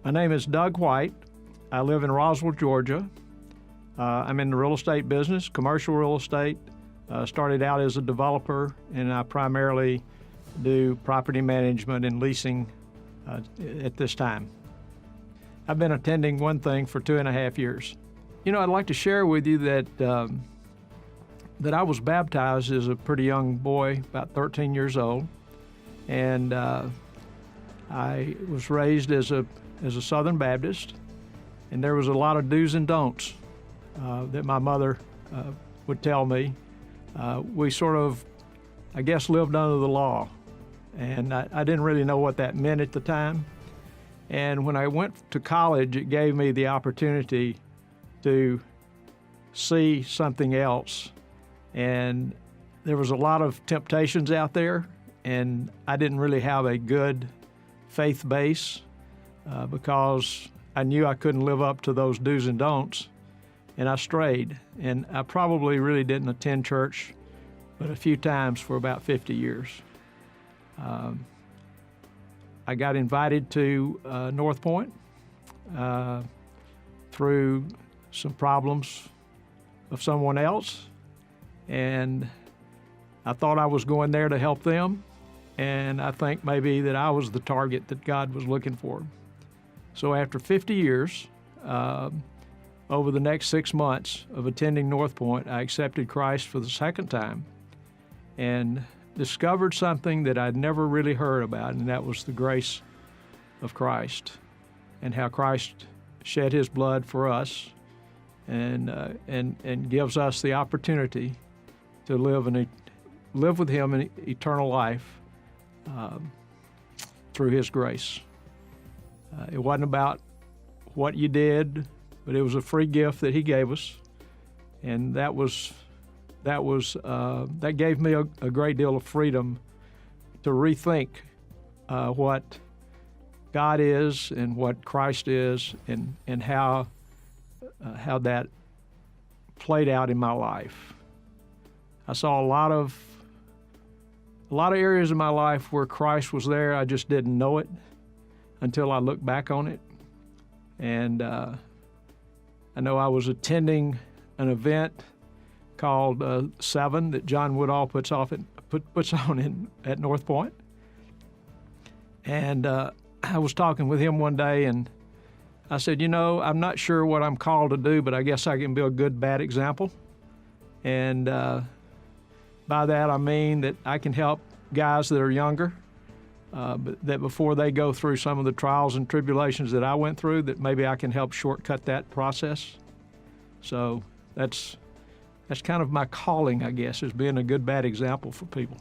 My name is Doug White. I live in Roswell, Georgia. I'm in the real estate business, commercial real estate. Started out as a developer, and I primarily do property management and leasing at this time. I've been attending One Thing for 2.5 years. You know, I'd like to share with you that I was baptized as a pretty young boy, about 13 years old, and I was raised as a Southern Baptist, and there was a lot of do's and don'ts that my mother would tell me. We sort of, I guess, lived under the law, and I didn't really know what that meant at the time. And when I went to college, it gave me the opportunity to see something else. And there was a lot of temptations out there, and I didn't really have a good faith base because I knew I couldn't live up to those do's and don'ts, and I strayed. And I probably really didn't attend church but a few times for about 50 years. I got invited to North Point through some problems of someone else, and I thought I was going there to help them, and I think maybe that I was the target that God was looking for. So after 50 years, over the next 6 months of attending North Point, I accepted Christ for the second time and discovered something that I'd never really heard about, and that was the grace of Christ and how Christ shed his blood for us and gives us the opportunity to live with him in eternal life through his grace. It wasn't about what you did, but it was a free gift that he gave us, and that gave me a great deal of freedom to rethink what God is and what Christ is, and how that played out in my life. I saw a lot of areas in my life where Christ was there. I just didn't know it until I looked back on it. And I know I was attending an event called Seven that John Woodall puts on at North Point. And I was talking with him one day, and I said, you know, I'm not sure what I'm called to do, but I guess I can be a good, bad example. And by that I mean that I can help guys that are younger, but that before they go through some of the trials and tribulations that I went through, that maybe I can help shortcut that process. So that's kind of my calling, I guess, is being a good, bad example for people.